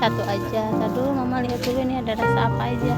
satu aja. Ntar dulu mama lihat dulu ini ada rasa apa aja.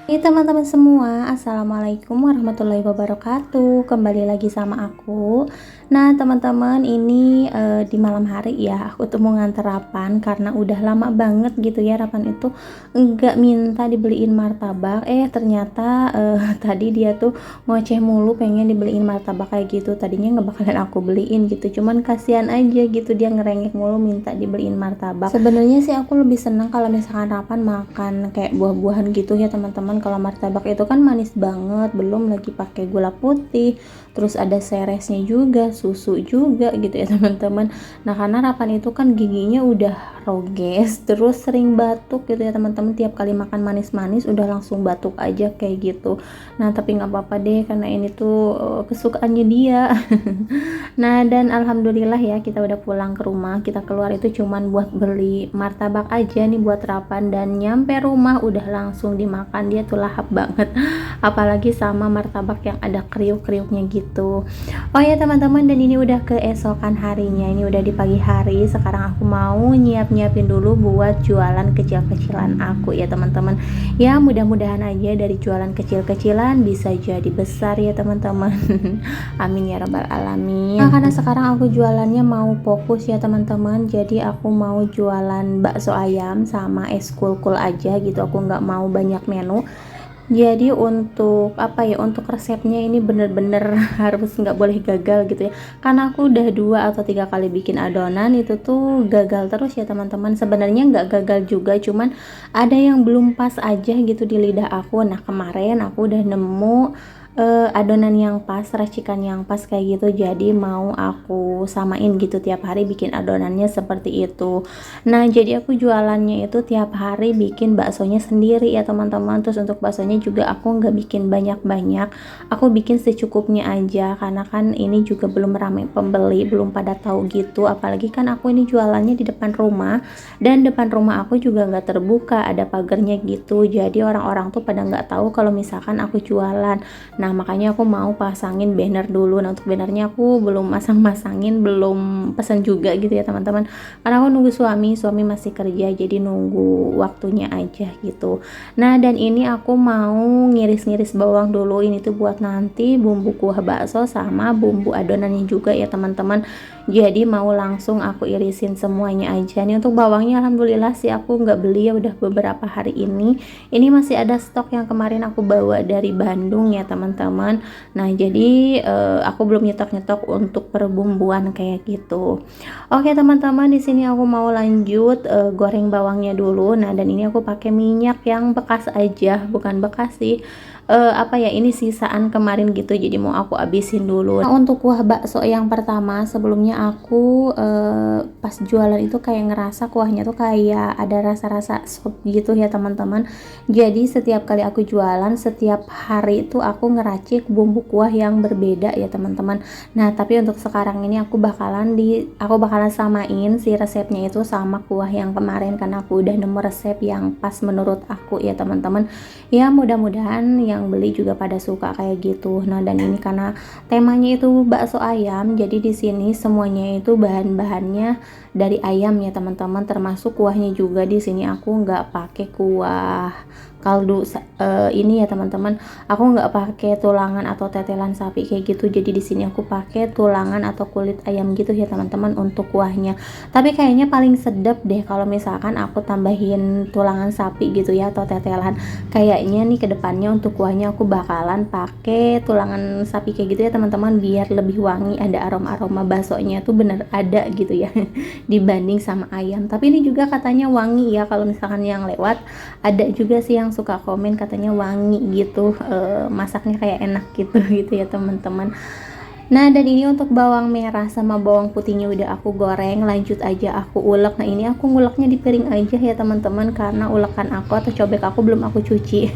Hai teman-teman semua, assalamualaikum warahmatullahi wabarakatuh. Kembali lagi sama aku. Nah teman-teman, ini di malam hari ya, aku tuh mau nganter Rapan karena udah lama banget gitu ya. Rapan itu enggak minta dibeliin martabak. Ternyata tadi dia tuh ngoceh mulu pengen dibeliin martabak kayak gitu. Tadinya nggak bakalan aku beliin gitu, cuman kasihan aja gitu, dia ngerengek mulu minta dibeliin martabak. Sebenarnya sih aku lebih seneng kalau misalkan Rapan makan kayak buah-buahan gitu ya teman-teman. Kalau martabak itu kan manis banget, belum lagi pakai gula putih, terus ada seresnya juga, susu juga gitu ya teman-teman. Nah karena Rapan itu kan giginya udah roges, terus sering batuk gitu ya teman-teman. Tiap kali makan manis-manis udah langsung batuk aja kayak gitu. Nah tapi nggak apa-apa deh, karena ini tuh kesukaannya dia. Nah dan alhamdulillah ya, kita udah pulang ke rumah. Kita keluar itu cuman buat beli martabak aja nih buat Rapan, dan nyampe rumah udah langsung dimakan. Dia tuh lahap banget, apalagi sama martabak yang ada kriuk-kriuknya gitu. Oh ya teman-teman, dan ini udah keesokan harinya, ini udah di pagi hari. Sekarang aku mau nyiapin dulu buat jualan kecil-kecilan aku ya teman-teman. Ya mudah-mudahan aja dari jualan kecil-kecilan bisa jadi besar ya teman-teman. Amin ya rabbal alamin. Nah karena sekarang aku jualannya mau fokus ya teman-teman, jadi aku mau jualan bakso ayam sama es kul-kul aja gitu. Aku nggak mau banyak menu. Jadi untuk apa ya, untuk resepnya ini bener-bener harus nggak boleh gagal gitu ya, karena aku udah 2 atau 3 kali bikin adonan itu tuh gagal terus ya teman-teman. Sebenarnya nggak gagal juga, cuman ada yang belum pas aja gitu di lidah aku. Nah kemarin aku udah nemu adonan yang pas, racikan yang pas kayak gitu, jadi mau aku samain gitu, tiap hari bikin adonannya seperti itu. Nah jadi aku jualannya itu tiap hari bikin baksonya sendiri ya teman-teman. Terus untuk baksonya juga aku nggak bikin banyak-banyak, aku bikin secukupnya aja, karena kan ini juga belum ramai pembeli, belum pada tahu gitu. Apalagi kan aku ini jualannya di depan rumah, dan depan rumah aku juga nggak terbuka, ada pagarnya gitu, jadi orang-orang tuh pada nggak tahu kalau misalkan aku jualan. Nah makanya aku mau pasangin banner dulu. Nah untuk bannernya aku belum masang-masangin, belum pesan juga gitu ya teman-teman, karena aku nunggu suami masih kerja, jadi nunggu waktunya aja gitu. Nah dan ini aku mau ngiris-ngiris bawang dulu, ini tuh buat nanti bumbu kuah bakso sama bumbu adonannya juga ya teman-teman. Jadi mau langsung aku irisin semuanya aja nih. Untuk bawangnya alhamdulillah sih aku nggak beli ya, udah beberapa hari ini masih ada stok yang kemarin aku bawa dari Bandung ya teman-teman. Nah jadi aku belum nyetok-nyetok untuk perbumbuan kayak gitu. Oke teman-teman, di sini aku mau lanjut goreng bawangnya dulu. Nah dan ini aku pakai minyak yang bekas aja, bukan bekas sih, apa ya, ini sisaan kemarin gitu, jadi mau aku habisin dulu. Nah untuk kuah bakso yang pertama, sebelumnya aku pas jualan itu kayak ngerasa kuahnya tuh kayak ada rasa-rasa sop gitu ya teman-teman. Jadi setiap kali aku jualan, setiap hari itu aku ngeracik bumbu kuah yang berbeda ya teman-teman. Nah tapi untuk sekarang ini aku bakalan samain si resepnya itu sama kuah yang kemarin, karena aku udah nemu resep yang pas menurut aku ya teman-teman. Ya mudah-mudahan yang beli juga pada suka kayak gitu. Nah dan ini karena temanya itu bakso ayam, jadi di sini semuanya itu bahan-bahannya dari ayam ya teman-teman, termasuk kuahnya juga. Di sini aku nggak pakai kuah kaldu ini ya teman-teman, aku nggak pakai tulangan atau tetelan sapi kayak gitu. Jadi di sini aku pakai tulangan atau kulit ayam gitu ya teman-teman untuk kuahnya. Tapi kayaknya paling sedap deh kalau misalkan aku tambahin tulangan sapi gitu ya, atau tetelan. Kayaknya nih kedepannya untuk kuahnya aku bakalan pakai tulangan sapi kayak gitu ya teman-teman, biar lebih wangi, ada aroma-aroma baksonya tuh bener ada gitu ya dibanding sama ayam. Tapi ini juga katanya wangi ya, kalau misalkan yang lewat ada juga sih yang suka komen katanya wangi gitu, masaknya kayak enak gitu gitu ya teman-teman. Nah, dan ini untuk bawang merah sama bawang putihnya udah aku goreng, lanjut aja aku ulek. Nah, ini aku nguleknya di piring aja ya teman-teman, karena ulekan aku atau cobek aku belum aku cuci.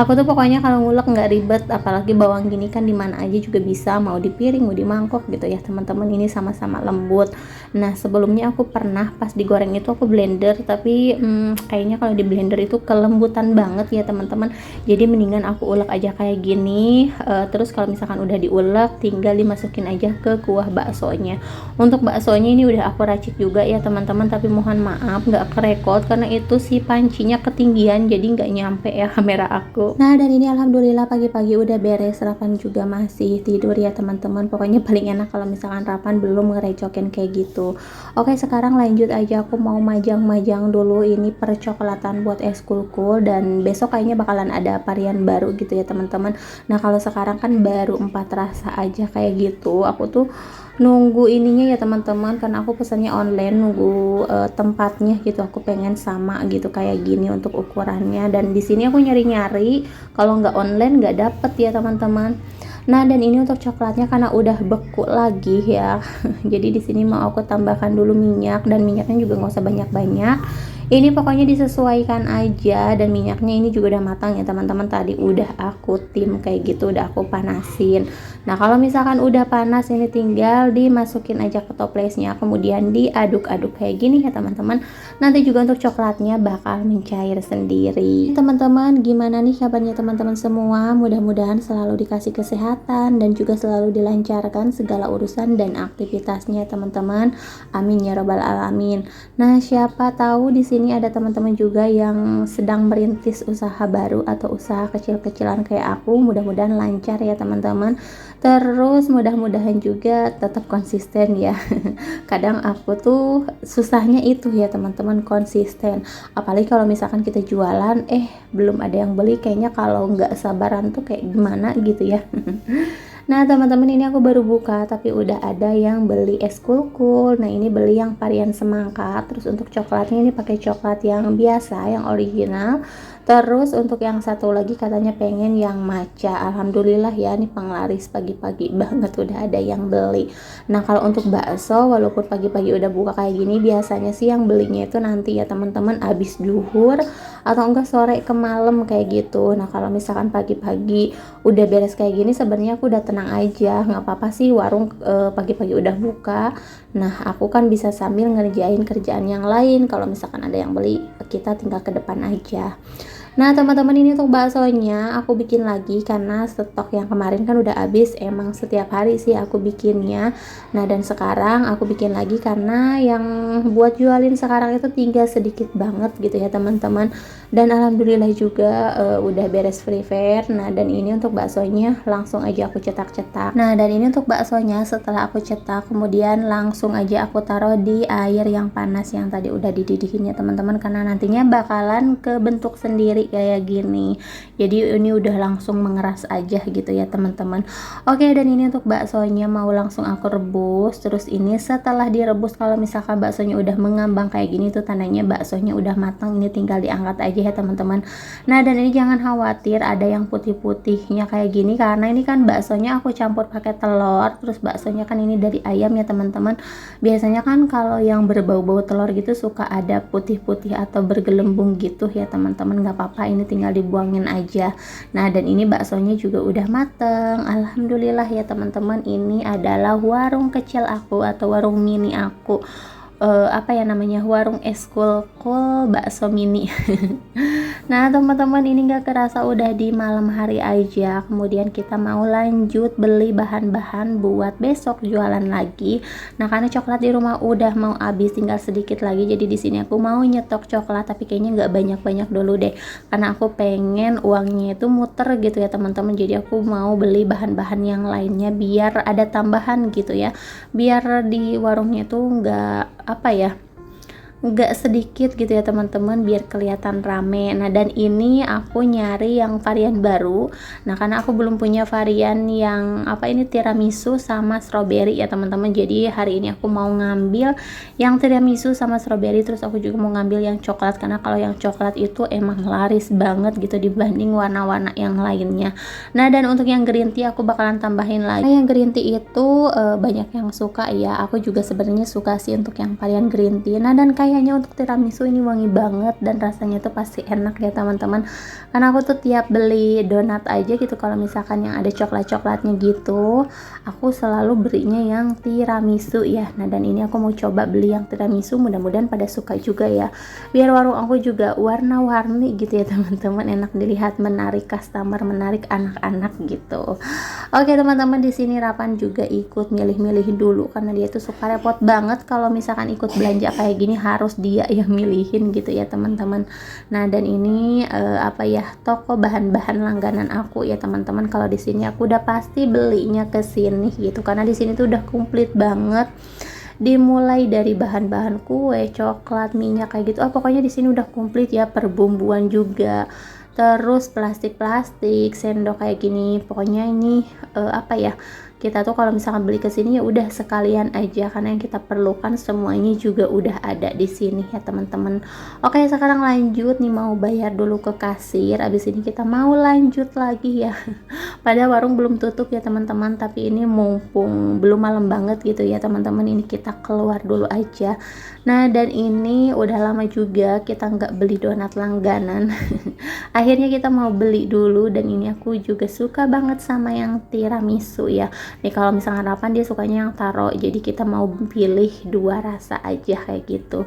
Aku tuh pokoknya kalau ngulek nggak ribet, apalagi bawang gini kan dimana aja juga bisa, mau di piring, mau di mangkok gitu ya teman-teman. Ini sama-sama lembut. Nah, sebelumnya aku pernah pas digoreng itu aku blender, tapi kayaknya kalau di blender itu kelembutan banget ya teman-teman. Jadi mendingan aku ulek aja kayak gini. Terus kalau misalkan udah diulek, tinggal dimasukin aja ke kuah baksonya. Untuk baksonya ini udah aku racik juga ya teman-teman, tapi mohon maaf nggak kerekod karena itu si pancinya ketinggian, jadi nggak nyampe ya kamera aku. Nah, dan ini alhamdulillah pagi-pagi udah beres. Rapan juga masih tidur ya teman-teman. Pokoknya paling enak kalau misalkan Rapan belum ngerecokin kayak gitu. Oke, sekarang lanjut aja, aku mau majang-majang dulu ini percoklatan buat es kulkul, dan besok kayaknya bakalan ada varian baru gitu ya teman-teman. Nah, kalau sekarang kan baru 4 rasa aja kayak gitu. Aku tuh nunggu ininya ya teman-teman, karena aku pesannya online, nunggu tempatnya gitu. Aku pengen sama gitu kayak gini untuk ukurannya, dan di sini aku nyari-nyari, kalau nggak online nggak dapet ya teman-teman. Nah, dan ini untuk coklatnya karena udah beku lagi ya. Jadi di sini mau aku tambahkan dulu minyak, dan minyaknya juga nggak usah banyak-banyak. Ini pokoknya disesuaikan aja, dan minyaknya ini juga udah matang ya teman-teman. Tadi udah aku tim kayak gitu, udah aku panasin. Nah, kalau misalkan udah panas ini tinggal dimasukin aja ke toplesnya, kemudian diaduk-aduk kayak gini ya teman-teman. Nanti juga untuk coklatnya bakal mencair sendiri. Teman-teman, gimana nih kabarnya teman-teman semua? Mudah-mudahan selalu dikasih kesehatan dan juga selalu dilancarkan segala urusan dan aktivitasnya teman-teman. Amin ya robbal alamin. Nah, siapa tahu di sini ada teman-teman juga yang sedang merintis usaha baru atau usaha kecil-kecilan kayak aku. Mudah-mudahan lancar ya teman-teman. Terus mudah-mudahan juga tetap konsisten ya. Kadang aku tuh susahnya itu ya teman-teman, konsisten. Apalagi kalau misalkan kita jualan belum ada yang beli, kayaknya kalau nggak sabaran tuh kayak gimana gitu ya. Nah teman-teman, ini aku baru buka tapi udah ada yang beli es kulkul. Nah, ini beli yang varian semangka. Terus untuk coklatnya ini pakai coklat yang biasa, yang original. Terus untuk yang satu lagi katanya pengen yang matcha. Alhamdulillah ya, ini penglaris pagi-pagi banget udah ada yang beli. Nah, kalau untuk bakso walaupun pagi-pagi udah buka kayak gini, biasanya sih yang belinya itu nanti ya teman-teman abis zuhur atau enggak sore ke malam kayak gitu. Nah, kalau misalkan pagi-pagi udah beres kayak gini, sebenarnya aku udah tenang aja, nggak apa-apa sih warung pagi-pagi udah buka. Nah, aku kan bisa sambil ngerjain kerjaan yang lain. Kalau misalkan ada yang beli, kita tinggal ke depan aja. Nah teman-teman, ini untuk baksonya aku bikin lagi karena stok yang kemarin kan udah habis. Emang setiap hari sih aku bikinnya. Nah, dan sekarang aku bikin lagi karena yang buat jualin sekarang itu tinggal sedikit banget gitu ya teman-teman. Dan alhamdulillah juga udah beres prepare. Nah, dan ini untuk baksonya langsung aja aku cetak-cetak. Nah, dan ini untuk baksonya setelah aku cetak, kemudian langsung aja aku taruh di air yang panas yang tadi udah dididihin ya teman-teman, karena nantinya bakalan kebentuk sendiri kayak gini. Jadi ini udah langsung mengeras aja gitu ya teman-teman. Oke, dan ini untuk baksonya mau langsung aku rebus. Terus ini setelah direbus, kalau misalkan baksonya udah mengambang kayak gini tuh tandanya baksonya udah matang. Ini tinggal diangkat aja ya teman-teman. Nah, dan ini jangan khawatir ada yang putih-putihnya kayak gini, karena ini kan baksonya aku campur pakai telur. Terus baksonya kan ini dari ayam ya teman-teman. Biasanya kan kalau yang berbau-bau telur gitu suka ada putih-putih atau bergelembung gitu ya teman-teman. Nggak apa-apa, ini tinggal dibuangin aja. Nah, dan ini baksonya juga udah mateng. Alhamdulillah ya teman-teman, ini adalah warung kecil aku atau warung mini aku. Apa ya namanya, warung es kulkul bakso mini. Nah teman-teman, ini gak kerasa udah di malam hari aja. Kemudian kita mau lanjut beli bahan-bahan buat besok jualan lagi. Nah, karena coklat di rumah udah mau habis, tinggal sedikit lagi. Jadi di sini aku mau nyetok coklat, tapi kayaknya nggak banyak-banyak dulu deh, karena aku pengen uangnya itu muter gitu ya teman-teman. Jadi aku mau beli bahan-bahan yang lainnya biar ada tambahan gitu ya, biar di warungnya tuh nggak nggak sedikit gitu ya teman-teman, biar kelihatan rame. Nah dan ini aku nyari yang varian baru. Nah karena aku belum punya varian yang apa ini, tiramisu sama strawberry ya teman-teman. Jadi hari ini aku mau ngambil yang tiramisu sama strawberry, terus aku juga mau ngambil yang coklat, karena kalau yang coklat itu emang laris banget gitu dibanding warna-warna yang lainnya. Nah dan untuk yang green tea aku bakalan tambahin lagi. Nah yang green tea itu banyak yang suka ya, aku juga sebenarnya suka sih untuk yang varian green tea. Nah dan kayaknya untuk tiramisu ini wangi banget dan rasanya tuh pasti enak ya teman-teman, karena aku tuh tiap beli donat aja gitu, kalau misalkan yang ada coklat-coklatnya gitu aku selalu belinya yang tiramisu ya. Nah dan ini aku mau coba beli yang tiramisu, mudah-mudahan pada suka juga ya, biar warung aku juga warna-warni gitu ya teman-teman, enak dilihat, menarik customer, menarik anak-anak gitu. Oke teman-teman, di sini Rapan juga ikut milih-milih dulu karena dia tuh suka repot banget kalau misalkan ikut belanja kayak gini, harus dia yang milihin gitu ya teman-teman. Nah dan ini apa ya, toko bahan-bahan langganan aku ya teman-teman. Kalau di sini aku udah pasti belinya ke sini gitu, karena di sini tuh udah komplit banget, dimulai dari bahan-bahan kue, coklat, minyak kayak gitu. Pokoknya di sini udah komplit ya, perbumbuan juga, terus plastik-plastik, sendok kayak gini. Pokoknya ini apa ya, kita tuh kalau misalkan beli ke sini ya udah sekalian aja, karena yang kita perlukan semuanya juga udah ada di sini ya teman-teman. Oke, sekarang lanjut nih, mau bayar dulu ke kasir, abis ini kita mau lanjut lagi ya. Padahal warung belum tutup ya teman-teman, tapi ini mumpung belum malam banget gitu ya teman-teman, ini kita keluar dulu aja. Nah dan ini udah lama juga kita nggak beli donat langganan. Akhirnya kita mau beli dulu, dan ini aku juga suka banget sama yang tiramisu ya. Nih kalau misalkan Rapan dia sukanya yang taro, jadi kita mau pilih 2 rasa aja kayak gitu.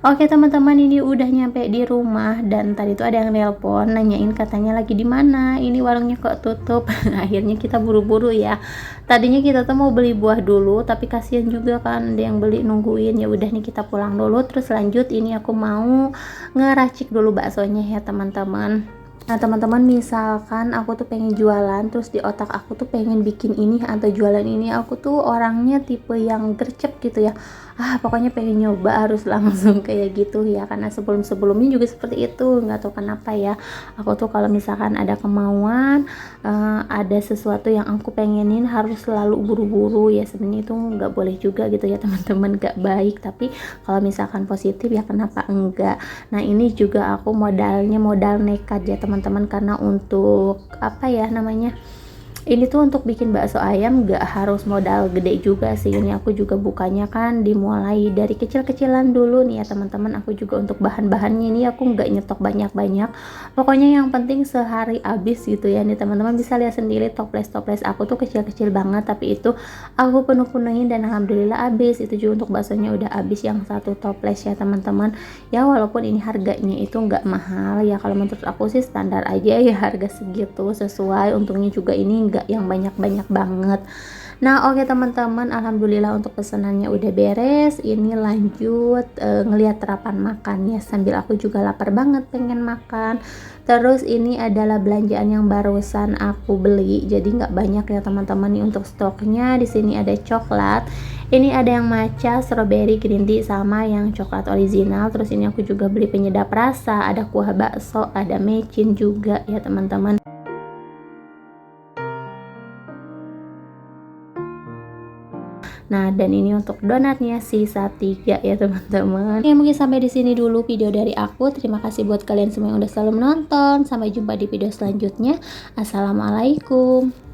Oke teman-teman, ini udah nyampe di rumah, dan tadi tuh ada yang nelpon nanyain katanya lagi di mana, ini warungnya kok tutup. Akhirnya kita buru-buru ya. Tadinya kita tuh mau beli buah dulu, tapi kasihan juga kan ada yang beli nungguin. Ya udah nih kita pulang dulu, terus lanjut ini aku mau ngeracik dulu baksonya ya teman-teman. Nah teman-teman, misalkan aku tuh pengen jualan, terus di otak aku tuh pengen bikin ini atau jualan ini, aku tuh orangnya tipe yang gercep gitu ya. Pokoknya pengen nyoba harus langsung kayak gitu ya, karena sebelum-sebelumnya juga seperti itu, nggak tahu kenapa ya. Aku tuh kalau misalkan ada kemauan, ada sesuatu yang aku pengenin harus selalu buru-buru ya. Sebenarnya itu nggak boleh juga gitu ya teman-teman, nggak baik, tapi kalau misalkan positif ya kenapa enggak. Nah ini juga aku modalnya modal nekat ya teman-teman, karena untuk apa ya namanya, ini tuh untuk bikin bakso ayam gak harus modal gede juga sih. Ini aku juga bukanya kan dimulai dari kecil-kecilan dulu nih ya teman-teman. Aku juga untuk bahan-bahannya ini aku nggak nyetok banyak-banyak, pokoknya yang penting sehari habis gitu ya. Nih teman-teman bisa lihat sendiri, toples-toples aku tuh kecil-kecil banget, tapi itu aku penuh-penuhin dan alhamdulillah habis. Itu juga untuk baksonya udah habis yang 1 toples ya teman-teman. Ya walaupun ini harganya itu nggak mahal ya, kalau menurut aku sih standar aja ya, harga segitu sesuai. Untungnya juga ini nggak yang banyak-banyak banget. Nah oke teman-teman, alhamdulillah untuk pesanannya udah beres. Ini lanjut ngelihat Rapan makan ya, sambil aku juga lapar banget pengen makan. Terus ini adalah belanjaan yang barusan aku beli, jadi nggak banyak ya teman-teman nih untuk stoknya. Di sini ada coklat, ini ada yang matcha, strawberry, green tea, sama yang coklat original. Terus ini aku juga beli penyedap rasa, ada kuah bakso, ada mecin juga ya teman-teman. Nah, dan ini untuk donatnya sisa 3 ya teman-teman. Ya mungkin sampai di sini dulu video dari aku. Terima kasih buat kalian semua yang udah selalu menonton. Sampai jumpa di video selanjutnya. Assalamualaikum.